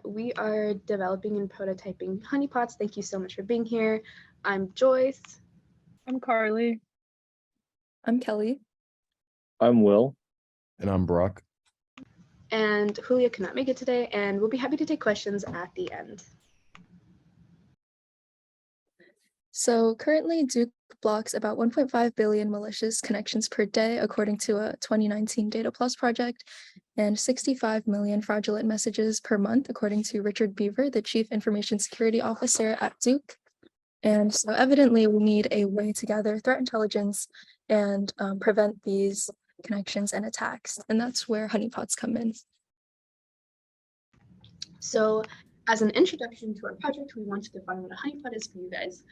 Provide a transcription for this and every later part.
We are developing and prototyping honeypots. Thank you so much for being here. I'm Joyce. I'm Carly. I'm Kelly. I'm Will. And I'm Brock. And Julia could not make it today, and we'll be happy to take questions at the end. So currently Duke blocks about 1.5 billion malicious connections per day, according to a 2019 Data Plus project, and 65 million fraudulent messages per month, according to Richard Beaver, the Chief Information Security Officer at Duke. And so evidently we need a way to gather threat intelligence and prevent these connections and attacks. And that's where honeypots come in. So as an introduction to our project, we want to define what a honeypot is for you guys.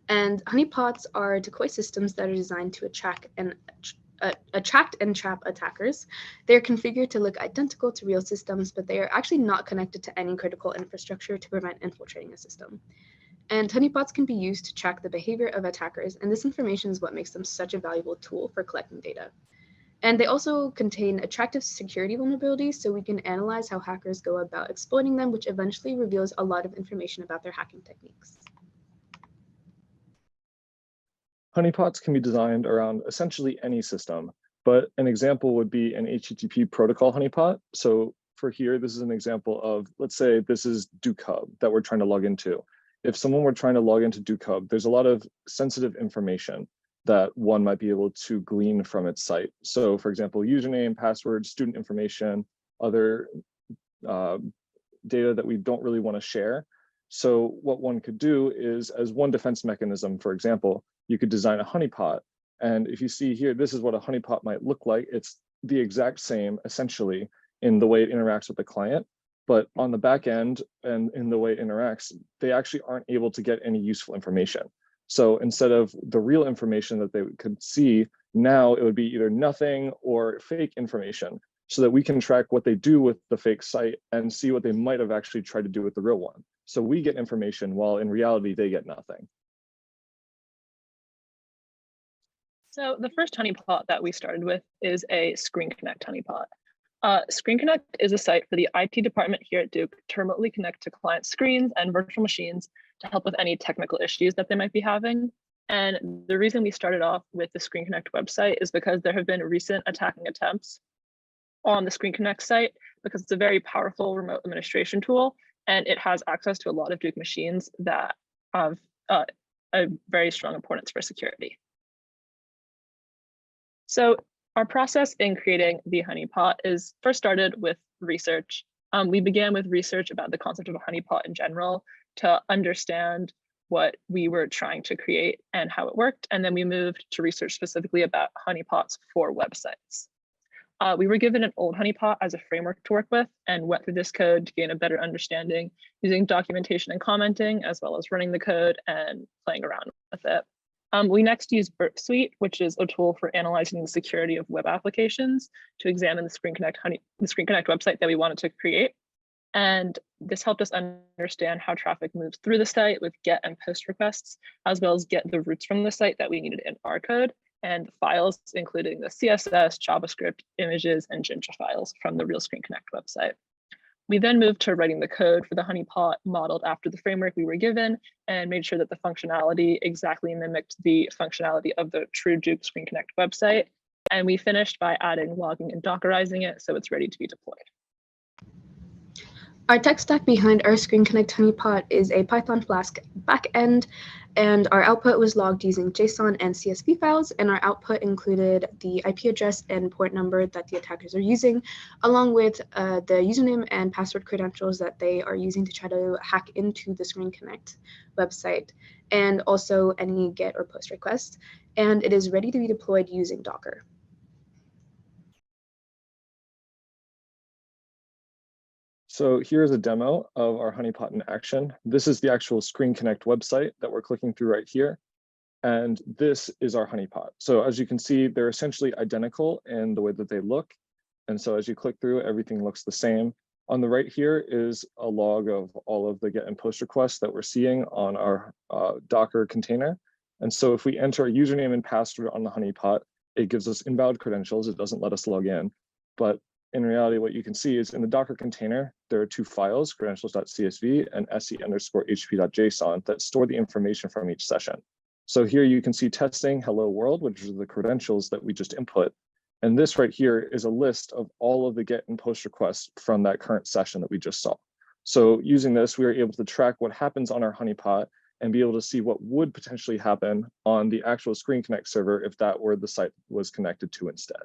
And honeypots are decoy systems that are designed to attract and trap attackers. They're configured to look identical to real systems, but they are actually not connected to any critical infrastructure to prevent infiltrating a system. And honeypots can be used to track the behavior of attackers, and this information is what makes them such a valuable tool for collecting data. And they also contain attractive security vulnerabilities, so we can analyze how hackers go about exploiting them, which eventually reveals a lot of information about their hacking techniques. Honeypots can be designed around essentially any system, but an example would be an HTTP protocol honeypot. So for here, this is an example of, let's say this is Duke Hub that we're trying to log into. If someone were trying to log into Duke Hub, there's a lot of sensitive information that one might be able to glean from its site. So for example, username, password, student information, other data that we don't really want to share. So what one could do is, as one defense mechanism, for example, you could design a honeypot. And if you see here, this is what a honeypot might look like. It's the exact same, essentially, in the way it interacts with the client. But on the back end and in the way it interacts, they actually aren't able to get any useful information. So instead of the real information that they could see, now it would be either nothing or fake information, so that we can track what they do with the fake site and see what they might have actually tried to do with the real one. So we get information while in reality, they get nothing. So the first honeypot that we started with is a Screen Connect honeypot. Screen Connect is a site for the IT department here at Duke to remotely connect to client screens and virtual machines to help with any technical issues that they might be having. And the reason we started off with the Screen Connect website is because there have been recent attacking attempts on the Screen Connect site, because it's a very powerful remote administration tool, and it has access to a lot of Duke machines that have a very strong importance for security. So our process in creating the honeypot is first started with research. We began with research about the concept of a honeypot in general to understand what we were trying to create and how it worked. And then we moved to research specifically about honeypots for websites. We were given an old honeypot as a framework to work with and went through this code to gain a better understanding using documentation and commenting, as well as running the code and playing around with it. We next used Burp Suite, which is a tool for analyzing the security of web applications, to examine the Screen Connect website that we wanted to create. And this helped us understand how traffic moves through the site with get and post requests, as well as get the routes from the site that we needed in our code, and the files, including the CSS, JavaScript, images, and Jinja files from the real Screen Connect website. We then moved to writing the code for the honeypot modeled after the framework we were given, and made sure that the functionality exactly mimicked the functionality of the true Duke Screen Connect website. And we finished by adding logging and Dockerizing it so it's ready to be deployed. Our tech stack behind our Screen Connect honeypot is a Python Flask backend, and our output was logged using JSON and CSV files, and our output included the IP address and port number that the attackers are using, along with the username and password credentials that they are using to try to hack into the Screen Connect website, and also any get or post requests. And it is ready to be deployed using Docker. So here's a demo of our honeypot in action. This is the actual Screen Connect website that we're clicking through right here. And this is our honeypot. So as you can see, they're essentially identical in the way that they look. And so as you click through, everything looks the same. On the right here is a log of all of the get and post requests that we're seeing on our Docker container. And so if we enter a username and password on the honeypot, it gives us invalid credentials. It doesn't let us log in. But in reality, what you can see is in the Docker container, there are two files, credentials.csv and se_hp.json, that store the information from each session. So here you can see testing hello world, which is the credentials that we just input. And this right here is a list of all of the get and post requests from that current session that we just saw. So using this, we are able to track what happens on our honeypot and be able to see what would potentially happen on the actual Screen Connect server if that were the site was connected to instead.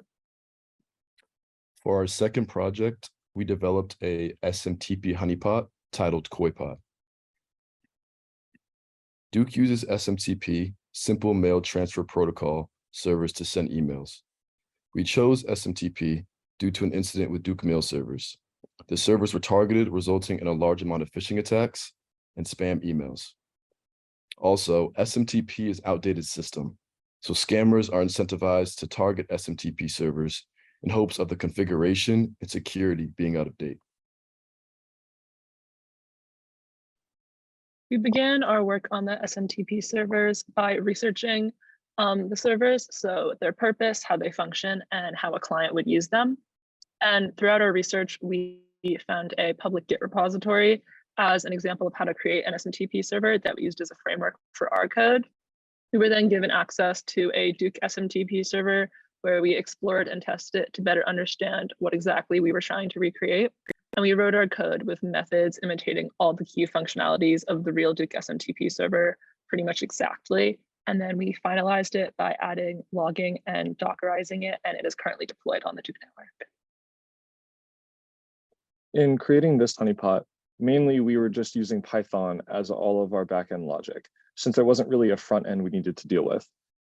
For our second project, we developed a SMTP honeypot titled KoiPot. Duke uses SMTP, Simple Mail Transfer Protocol, servers to send emails. We chose SMTP due to an incident with Duke mail servers. The servers were targeted, resulting in a large amount of phishing attacks and spam emails. Also, SMTP is an outdated system, so scammers are incentivized to target SMTP servers in hopes of the configuration and security being out of date. We began our work on the SMTP servers by researching the servers, so their purpose, how they function, and how a client would use them. And throughout our research, we found a public Git repository as an example of how to create an SMTP server that we used as a framework for our code. We were then given access to a Duke SMTP server where we explored and tested it to better understand what exactly we were trying to recreate. And we wrote our code with methods imitating all the key functionalities of the real Duke SMTP server pretty much exactly. And then we finalized it by adding logging and Dockerizing it, and it is currently deployed on the Duke network. In creating this honeypot, mainly we were just using Python as all of our backend logic, since there wasn't really a front end we needed to deal with.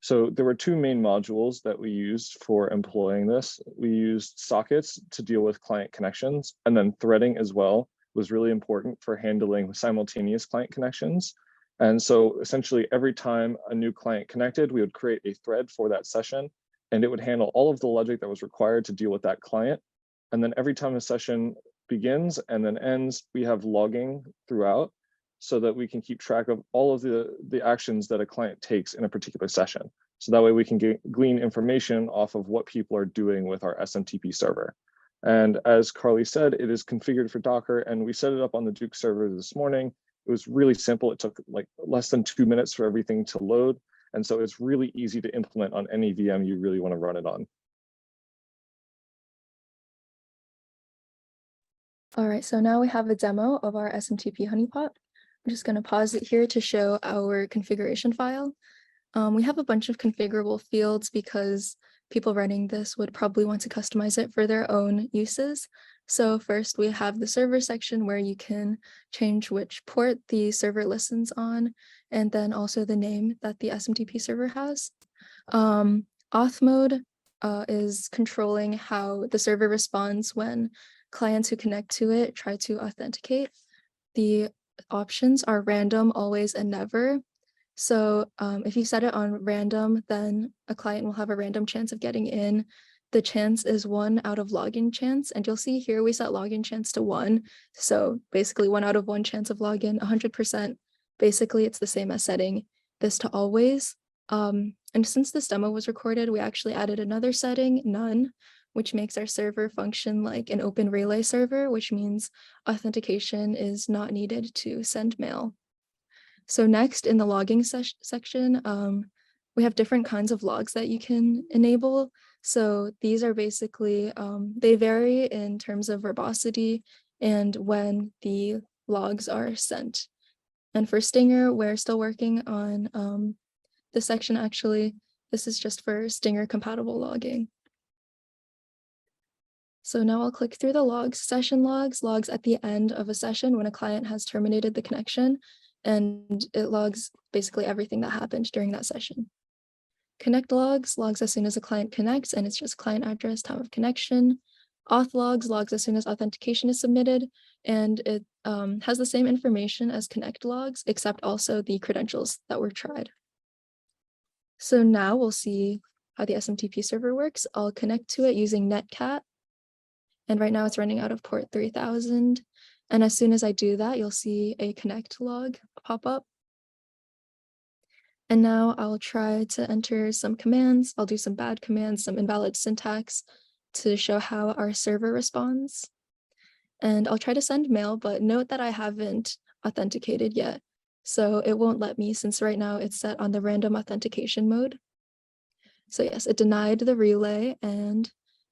So there were two main modules that we used for employing this. We used sockets to deal with client connections, and then threading as well was really important for handling simultaneous client connections. And so essentially every time a new client connected, we would create a thread for that session, and it would handle all of the logic that was required to deal with that client. And then every time a session begins and then ends, we have logging throughout so that we can keep track of all of the actions that a client takes in a particular session. So that way we can glean information off of what people are doing with our SMTP server. And as Carly said, it is configured for Docker, and we set it up on the Duke server this morning. It was really simple. It took like less than 2 minutes for everything to load. And so it's really easy to implement on any VM you really want to run it on. All right, so now we have a demo of our SMTP honeypot. I'm just going to pause it here to show our configuration file. We have a bunch of configurable fields because people running this would probably want to customize it for their own uses. So first we have the server section where you can change which port the server listens on, and then also the name that the SMTP server has. Auth mode is controlling how the server responds when clients who connect to it try to authenticate. The options are random, always, and never. So if you set it on random, then a client will have a random chance of getting in. The chance is 1 out of login chance. And you'll see here we set login chance to 1. So basically 1 out of 1 chance of login, 100%. Basically, it's the same as setting this to always. And since this demo was recorded, we actually added another setting, none, which makes our server function like an open relay server, which means authentication is not needed to send mail. So next in the logging section, we have different kinds of logs that you can enable. So these are basically, they vary in terms of verbosity and when the logs are sent. And for Stinger, we're still working on this section actually. This is just for Stinger compatible logging. So now I'll click through the logs, session logs at the end of a session when a client has terminated the connection, and it logs basically everything that happened during that session. Connect logs as soon as a client connects, and it's just client address, time of connection. Auth logs as soon as authentication is submitted, and it has the same information as connect logs, except also the credentials that were tried. So now we'll see how the SMTP server works. I'll connect to it using netcat. And right now it's running out of port 3000. And as soon as I do that, you'll see a connect log pop up. And now I'll try to enter some commands. I'll do some bad commands, some invalid syntax, to show how our server responds. And I'll try to send mail, but note that I haven't authenticated yet. So it won't let me since right now it's set on the random authentication mode. So yes, it denied the relay, and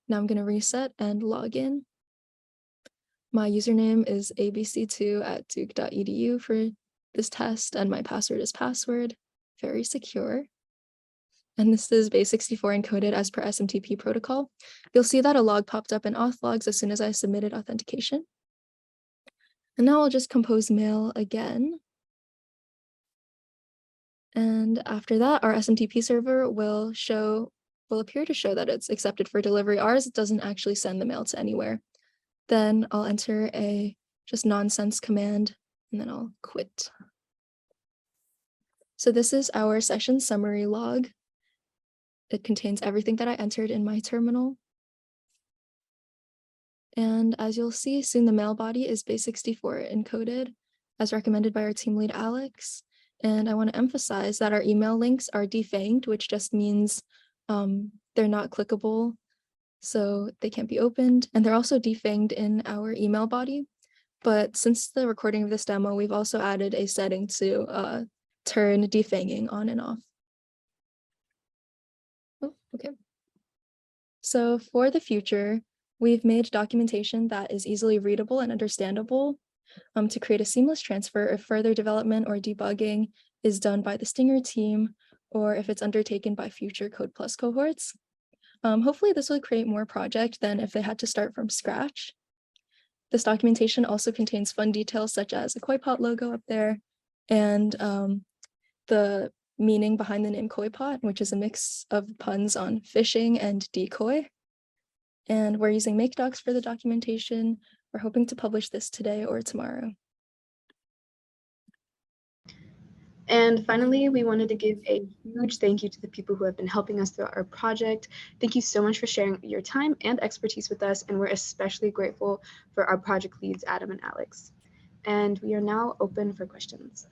now I'm going to reset and log in. My username is abc2@duke.edu for this test, and my password is password, very secure. And this is base64 encoded as per SMTP protocol. You'll see that a log popped up in auth logs as soon as I submitted authentication. And now I'll just compose mail again. And after that, our SMTP server will appear to show that it's accepted for delivery. Ours doesn't actually send the mail to anywhere. Then I'll enter a just nonsense command, and then I'll quit. So this is our session summary log. It contains everything that I entered in my terminal. And as you'll see, soon the mail body is base64 encoded, as recommended by our team lead, Alex. And I want to emphasize that our email links are defanged, which just means they're not clickable, so they can't be opened. And they're also defanged in our email body. But since the recording of this demo, we've also added a setting to turn defanging on and off. Oh, okay. So for the future, we've made documentation that is easily readable and understandable to create a seamless transfer if further development or debugging is done by the Stinger team, or if it's undertaken by future Code Plus cohorts. Hopefully this will create more project than if they had to start from scratch. This documentation also contains fun details such as a koi pot logo up there, and the meaning behind the name koi pot, which is a mix of puns on fishing and decoy. And we're using make docs for the documentation. We're hoping to publish this today or tomorrow. And finally, we wanted to give a huge thank you to the people who have been helping us throughout our project. Thank you so much for sharing your time and expertise with us, and we're especially grateful for our project leads, Adam and Alex. And we are now open for questions.